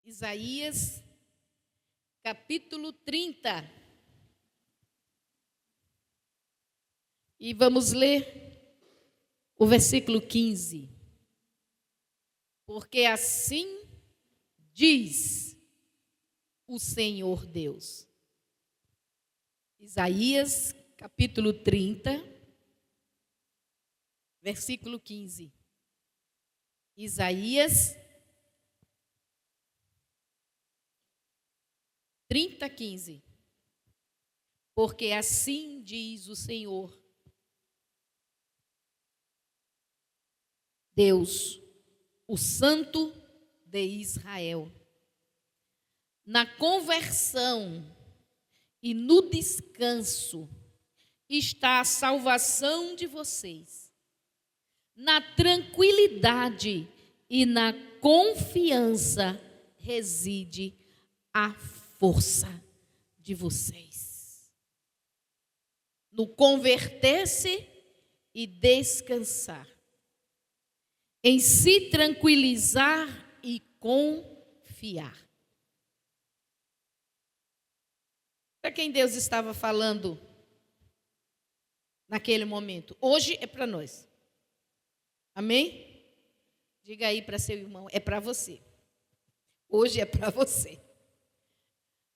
Isaías, capítulo 30. E vamos ler o versículo 15. Porque assim diz o Senhor Deus. Isaías, capítulo 30, versículo 15. Isaías 30, 15. Porque assim diz o Senhor Deus, o Santo de Israel. Na conversão e no descanso está a salvação de vocês. Na tranquilidade e na confiança reside a força de vocês. No converter-se e descansar. Em se tranquilizar e confiar. Para quem Deus estava falando naquele momento? Hoje é para nós. Amém? Diga aí para seu irmão, é para você. Hoje é para você.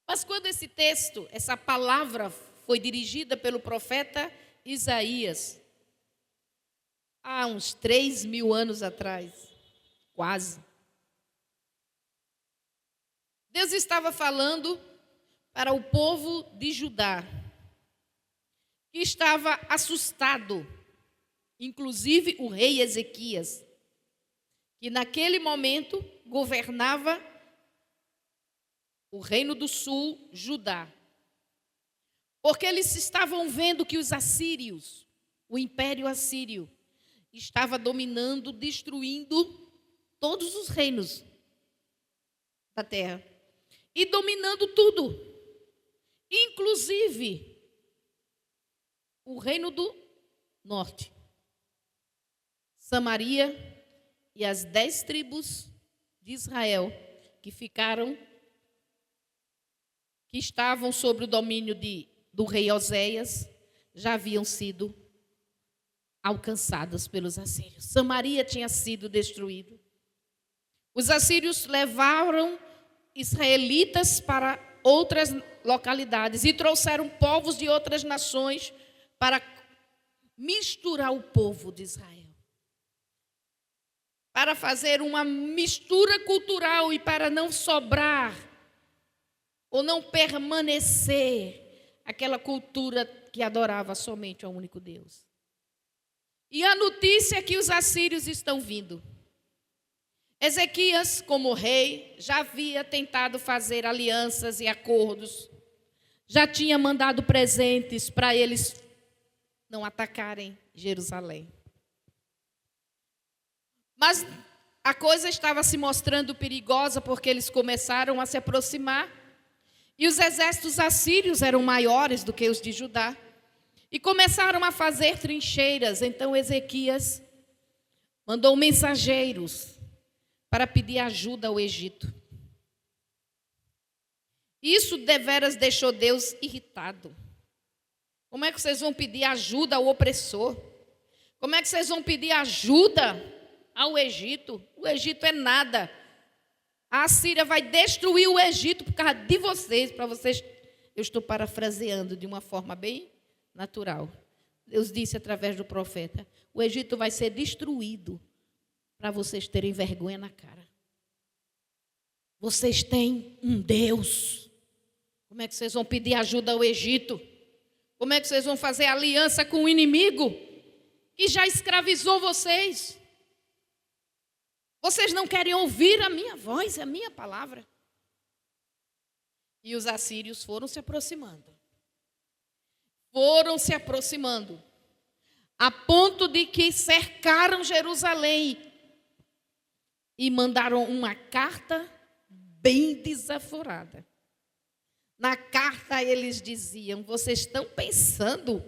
Mas quando esse texto, essa palavra foi dirigida pelo profeta Isaías, há uns 3.000 anos atrás, quase. Deus estava falando para o povo de Judá, que estava assustado, inclusive o rei Ezequias, que naquele momento governava o reino do sul, Judá. Porque eles estavam vendo que os assírios, o império assírio, estava dominando, destruindo todos os reinos da terra. E dominando tudo. Inclusive o reino do norte. Samaria e as 10 tribos de Israel que estavam sob o domínio do rei Oséias, já haviam sido alcançadas pelos assírios. Samaria tinha sido destruído. Os assírios levaram israelitas para outras localidades e trouxeram povos de outras nações para misturar o povo de Israel. Para fazer uma mistura cultural e para não sobrar ou não permanecer aquela cultura que adorava somente ao único Deus. E a notícia é que os assírios estão vindo. Ezequias, como rei, já havia tentado fazer alianças e acordos. Já tinha mandado presentes para eles não atacarem Jerusalém. Mas a coisa estava se mostrando perigosa porque eles começaram a se aproximar. E os exércitos assírios eram maiores do que os de Judá. E começaram a fazer trincheiras. Então Ezequias mandou mensageiros para pedir ajuda ao Egito. Isso deveras deixou Deus irritado. Como é que vocês vão pedir ajuda ao opressor? Como é que vocês vão pedir ajuda ao Egito? O Egito é nada. A Assíria vai destruir o Egito por causa de vocês, para vocês. Eu estou parafraseando de uma forma bem natural. Deus disse através do profeta: o Egito vai ser destruído para vocês terem vergonha na cara. Vocês têm um Deus. Como é que vocês vão pedir ajuda ao Egito? Como é que vocês vão fazer aliança com o inimigo que já escravizou vocês? Vocês não querem ouvir a minha voz, a minha palavra. E os assírios foram se aproximando. Foram se aproximando, a ponto de que cercaram Jerusalém e mandaram uma carta bem desaforada. Na carta eles diziam: vocês estão pensando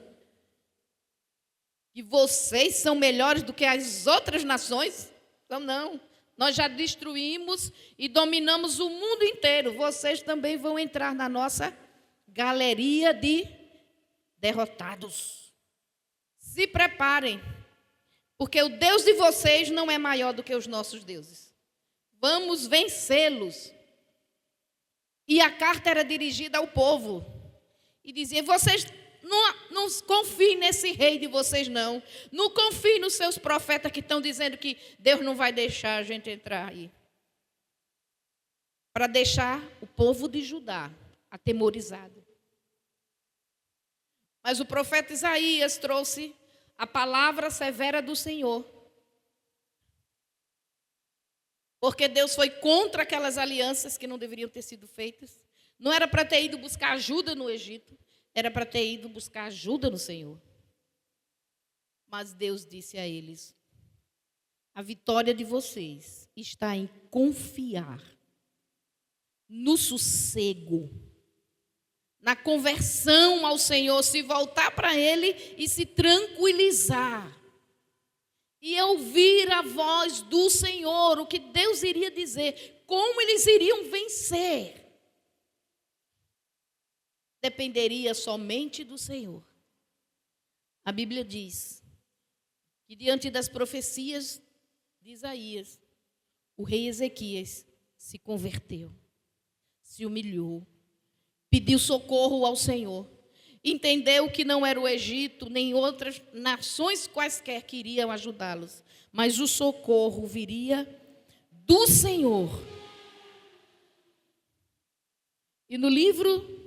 que vocês são melhores do que as outras nações? Então não nós já destruímos e dominamos o mundo inteiro. Vocês também vão entrar na nossa galeria de derrotados. Se preparem, porque o Deus de vocês não é maior do que os nossos deuses. Vamos vencê-los. E a carta era dirigida ao povo. E dizia, vocês não confiem nesse rei de vocês, não. Não confiem nos seus profetas que estão dizendo que Deus não vai deixar a gente entrar aí. Para deixar o povo de Judá atemorizado. Mas o profeta Isaías trouxe a palavra severa do Senhor. Porque Deus foi contra aquelas alianças que não deveriam ter sido feitas. Não era para ter ido buscar ajuda no Egito. Era para ter ido buscar ajuda no Senhor. Mas Deus disse a eles, a vitória de vocês está em confiar no sossego, na conversão ao Senhor, se voltar para Ele e se tranquilizar. E ouvir a voz do Senhor, o que Deus iria dizer, como eles iriam vencer. Dependeria somente do Senhor. A Bíblia diz que diante das profecias de Isaías, o rei Ezequias se converteu, se humilhou, pediu socorro ao Senhor, entendeu que não era o Egito, nem outras nações quaisquer que iriam ajudá-los, mas o socorro viria do Senhor. E no livro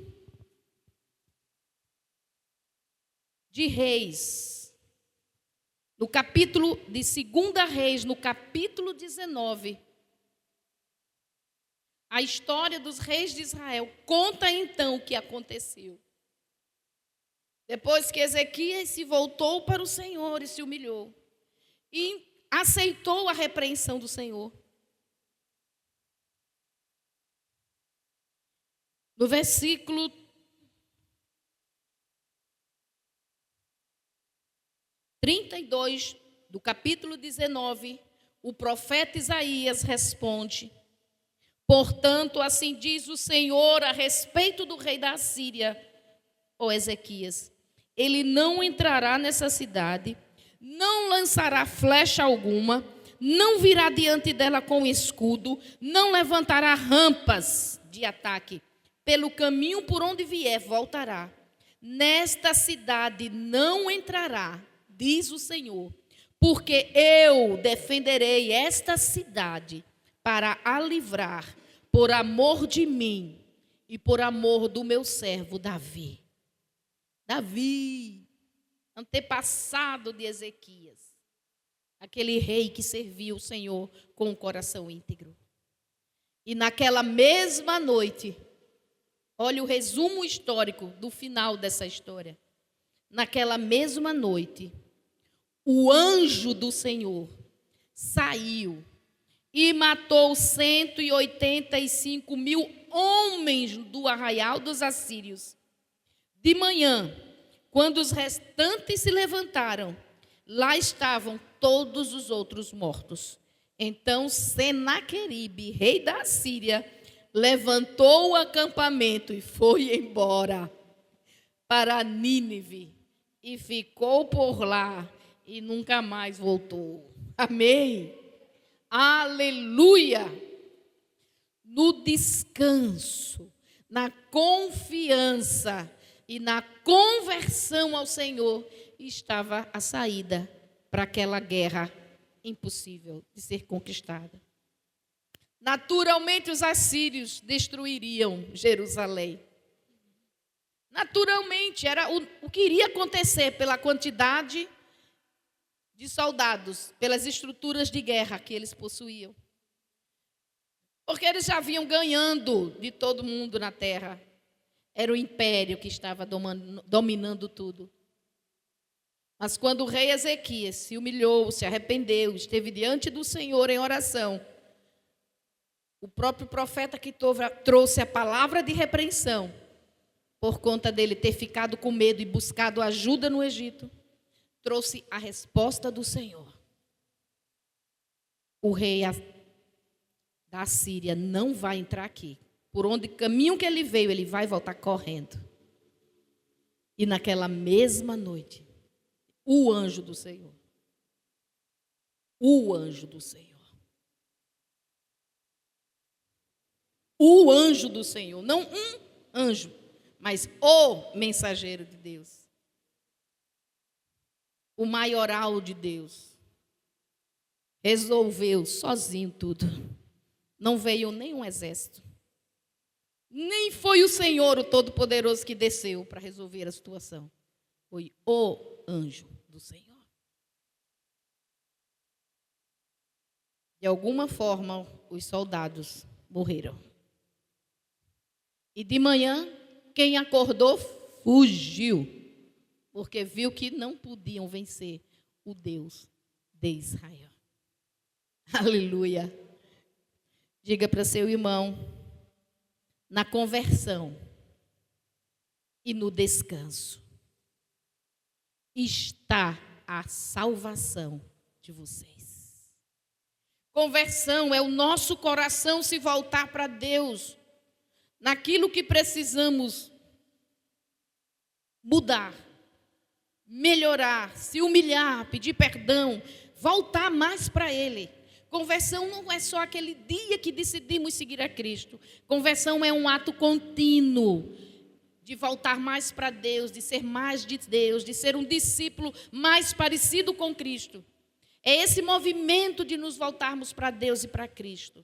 de Reis, no capítulo de 2 Reis, no capítulo 19, a história dos reis de Israel conta então o que aconteceu. Depois que Ezequias se voltou para o Senhor e se humilhou, e aceitou a repreensão do Senhor. No versículo 32 do capítulo 19, o profeta Isaías responde, portanto, assim diz o Senhor a respeito do rei da Assíria, ó Ezequias, ele não entrará nessa cidade, não lançará flecha alguma, não virá diante dela com escudo, não levantará rampas de ataque, pelo caminho por onde vier voltará. Nesta cidade não entrará, diz o Senhor, porque eu defenderei esta cidade para a livrar por amor de mim e por amor do meu servo Davi. Davi, antepassado de Ezequias, aquele rei que serviu o Senhor com o coração íntegro. E naquela mesma noite, olha o resumo histórico do final dessa história. Naquela mesma noite, o anjo do Senhor saiu e matou 185 mil homens do arraial dos assírios. De manhã, quando os restantes se levantaram, lá estavam todos os outros mortos. Então Senaqueribe, rei da Assíria, levantou o acampamento e foi embora para Nínive e ficou por lá e nunca mais voltou. Amém. Aleluia. No descanso, na confiança e na conversão ao Senhor estava a saída para aquela guerra impossível de ser conquistada. Naturalmente, os assírios destruiriam Jerusalém. Naturalmente, era o que iria acontecer pela quantidade de soldados, pelas estruturas de guerra que eles possuíam. Porque eles já vinham ganhando de todo mundo na terra. Era o império que estava dominando tudo. Mas quando o rei Ezequias se humilhou, se arrependeu, esteve diante do Senhor em oração, o próprio profeta que trouxe a palavra de repreensão, por conta dele ter ficado com medo e buscado ajuda no Egito, trouxe a resposta do Senhor. O rei da Síria não vai entrar aqui. Por onde caminho que ele veio, ele vai voltar correndo. E naquela mesma noite, o anjo do Senhor, o anjo do Senhor, o anjo do Senhor, não um anjo, mas o mensageiro de Deus, o maioral de Deus, resolveu sozinho tudo. Não veio nenhum exército. Nem foi o Senhor, o Todo-Poderoso, que desceu para resolver a situação. Foi o anjo do Senhor. De alguma forma, os soldados morreram. E de manhã, quem acordou, fugiu. Porque viu que não podiam vencer o Deus de Israel. Aleluia. Diga para seu irmão, na conversão e no descanso está a salvação de vocês. Conversão é o nosso coração se voltar para Deus, naquilo que precisamos mudar, melhorar, se humilhar, pedir perdão, voltar mais para Ele. Conversão não é só aquele dia que decidimos seguir a Cristo. Conversão é um ato contínuo de voltar mais para Deus, de ser mais de Deus, de ser um discípulo mais parecido com Cristo. É esse movimento de nos voltarmos para Deus e para Cristo.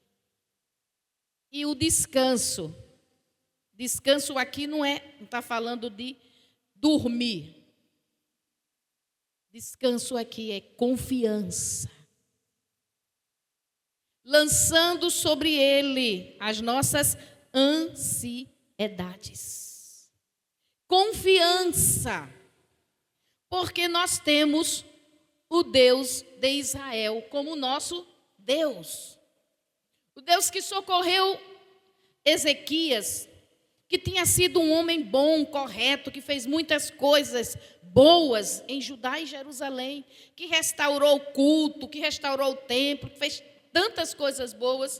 E o descanso. Descanso aqui não está falando de dormir. Descanso aqui é confiança. Lançando sobre Ele as nossas ansiedades. Confiança, porque nós temos o Deus de Israel como nosso Deus. O Deus que socorreu Ezequias, que tinha sido um homem bom, correto, que fez muitas coisas boas em Judá e Jerusalém, que restaurou o culto, que restaurou o templo, que fez tantas coisas boas,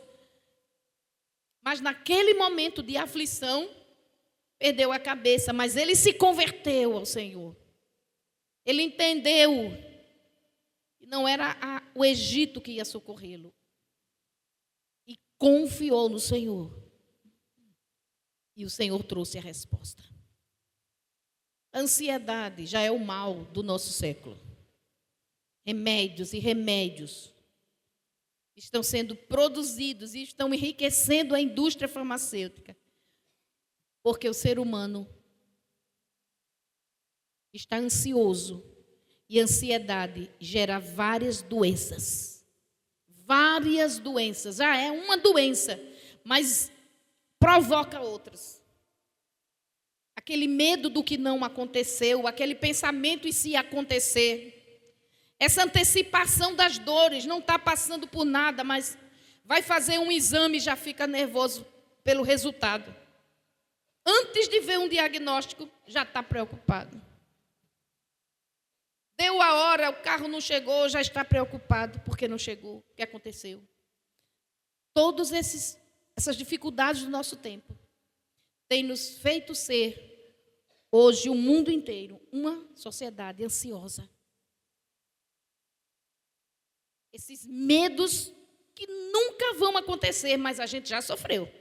mas naquele momento de aflição, perdeu a cabeça, mas ele se converteu ao Senhor. Ele entendeu que não era o Egito que ia socorrê-lo. E confiou no Senhor. E o Senhor trouxe a resposta. A ansiedade já é o mal do nosso século. Remédios e remédios estão sendo produzidos e estão enriquecendo a indústria farmacêutica. Porque o ser humano está ansioso. E a ansiedade gera várias doenças. Várias doenças. Já é uma doença, mas provoca outras. Aquele medo do que não aconteceu, aquele pensamento e se acontecer. Essa antecipação das dores, não está passando por nada, mas vai fazer um exame e já fica nervoso pelo resultado. Antes de ver um diagnóstico, já está preocupado. Deu a hora, o carro não chegou, já está preocupado porque não chegou. O que aconteceu? Todas essas dificuldades do nosso tempo têm nos feito ser, hoje, o mundo inteiro, uma sociedade ansiosa. Esses medos que nunca vão acontecer, mas a gente já sofreu.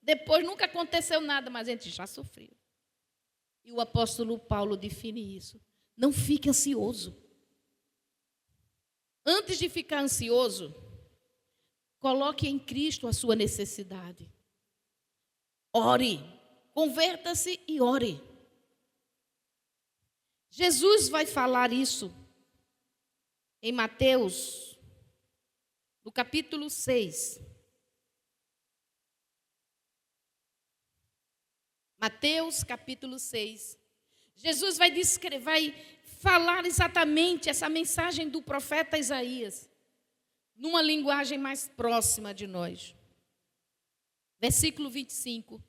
Depois nunca aconteceu nada, mas a gente já sofreu. E o apóstolo Paulo define isso. Não fique ansioso. Antes de ficar ansioso, coloque em Cristo a sua necessidade. Ore, converta-se e ore. Jesus vai falar isso em Mateus, no capítulo 6. Mateus, capítulo 6. Jesus vai falar exatamente essa mensagem do profeta Isaías, numa linguagem mais próxima de nós. Versículo 25.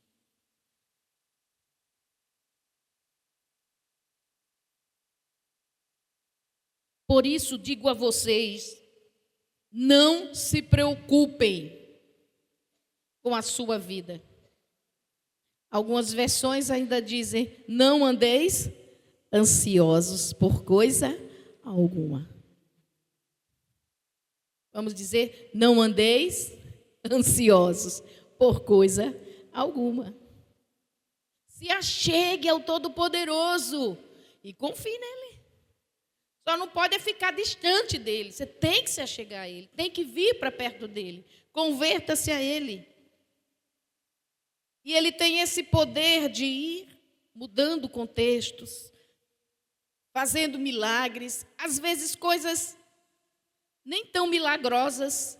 Por isso digo a vocês, não se preocupem com a sua vida. Algumas versões ainda dizem: não andeis ansiosos por coisa alguma. Vamos dizer: não andeis ansiosos por coisa alguma. Se achegue ao Todo-Poderoso e confie nele. Só não pode ficar distante dele. Você tem que se achegar a ele, tem que vir para perto dele. Converta-se a ele. E ele tem esse poder de ir mudando contextos, fazendo milagres, às vezes coisas nem tão milagrosas,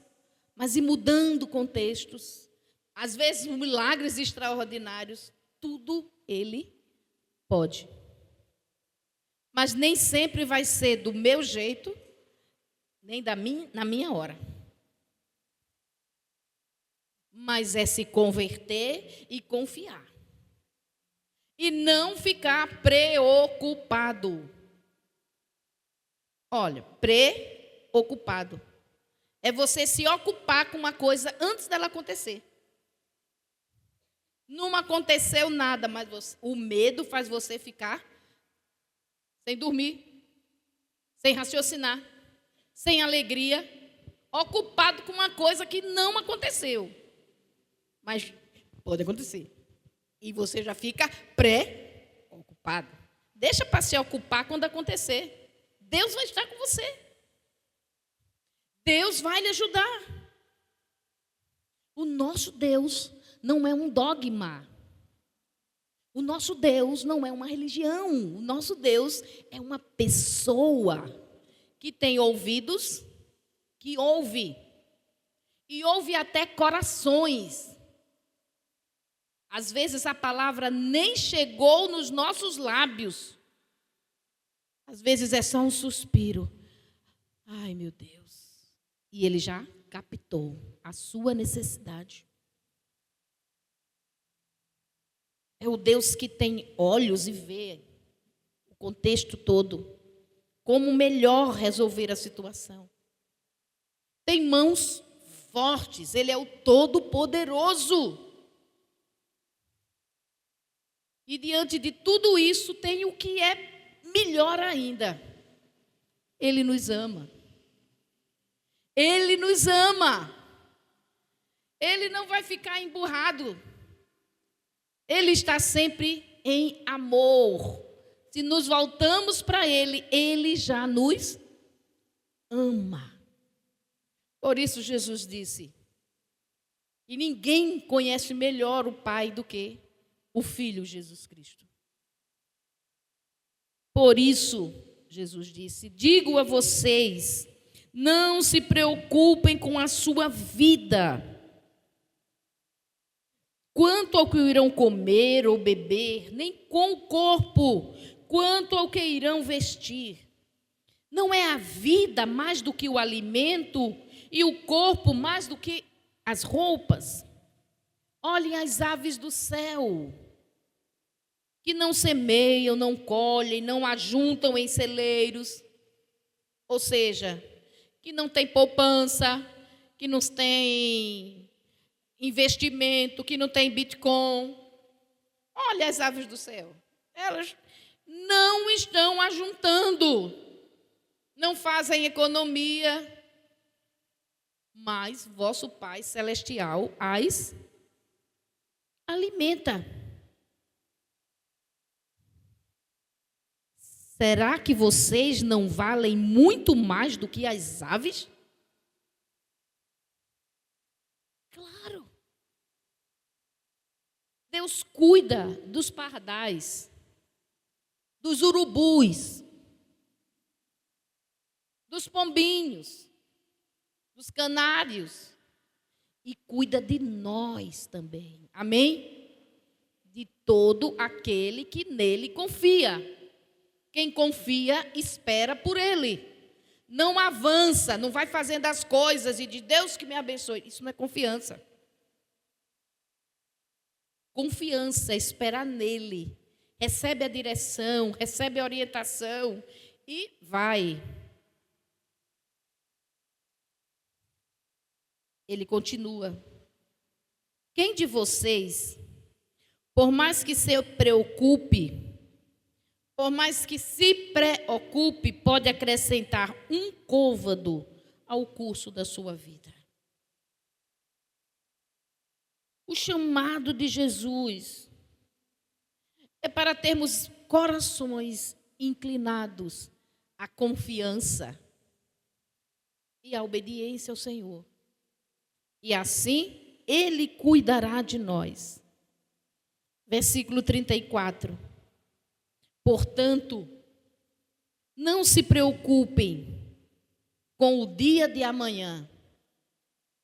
mas ir mudando contextos, às vezes milagres extraordinários, tudo ele pode. Mas nem sempre vai ser do meu jeito, nem na minha hora. Mas é se converter e confiar. E não ficar preocupado. Olha, preocupado é você se ocupar com uma coisa antes dela acontecer. Não aconteceu nada, mas o medo faz você ficar sem dormir, sem raciocinar, sem alegria, ocupado com uma coisa que não aconteceu. Mas pode acontecer. E você já fica pré-ocupado. Deixa para se ocupar quando acontecer. Deus vai estar com você. Deus vai lhe ajudar. O nosso Deus não é um dogma. O nosso Deus não é uma religião. O nosso Deus é uma pessoa que tem ouvidos, que ouve. E ouve até corações. Às vezes a palavra nem chegou nos nossos lábios. Às vezes é só um suspiro. Ai, meu Deus. E ele já captou a sua necessidade. É o Deus que tem olhos e vê o contexto todo. Como melhor resolver a situação. Tem mãos fortes. Ele é o Todo-Poderoso. E diante de tudo isso, tem o que é melhor ainda. Ele nos ama. Ele nos ama. Ele não vai ficar emburrado. Ele está sempre em amor. Se nos voltamos para Ele, Ele já nos ama. Por isso Jesus disse, e ninguém conhece melhor o Pai do que o Filho Jesus Cristo. Por isso, Jesus disse, digo a vocês, não se preocupem com a sua vida, quanto ao que irão comer ou beber, nem com o corpo, quanto ao que irão vestir. Não é a vida mais do que o alimento e o corpo mais do que as roupas? Olhem as aves do céu, que não semeiam, não colhem, não ajuntam em celeiros, ou seja, que não tem poupança, que não tem investimento, que não tem Bitcoin. Olha as aves do céu, elas não estão ajuntando, não fazem economia, mas vosso Pai Celestial as alimenta. Será que vocês não valem muito mais do que as aves? Claro. Deus cuida dos pardais, dos urubus, dos pombinhos, dos canários e cuida de nós também. Amém? De todo aquele que nele confia. Quem confia, espera por Ele. Não avança, não vai fazendo as coisas e diz, Deus que me abençoe. Isso não é confiança. Confiança é esperar nele. Recebe a direção, recebe a orientação e vai. Ele continua. Quem de vocês, por mais que se preocupe, pode acrescentar um côvado ao curso da sua vida? O chamado de Jesus é para termos corações inclinados à confiança e à obediência ao Senhor. E assim, Ele cuidará de nós. Versículo 34. Portanto, não se preocupem com o dia de amanhã.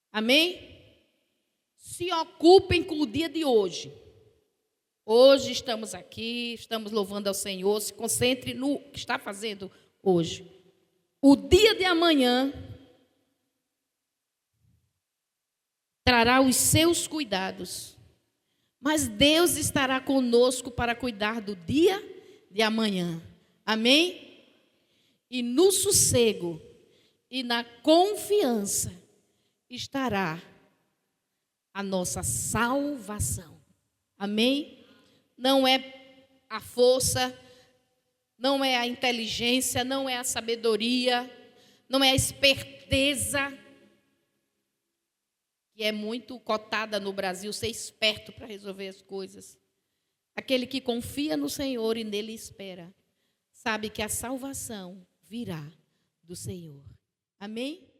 Amém? Se ocupem com o dia de hoje. Hoje estamos aqui, estamos louvando ao Senhor. Se concentre no que está fazendo hoje. O dia de amanhã trará os seus cuidados. Mas Deus estará conosco para cuidar do dia de amanhã. Amém? E no sossego e na confiança estará a nossa salvação. Amém? Não é a força, não é a inteligência, não é a sabedoria, não é a esperteza, que é muito cotada no Brasil, ser esperto para resolver as coisas. Aquele que confia no Senhor e nele espera, sabe que a salvação virá do Senhor. Amém?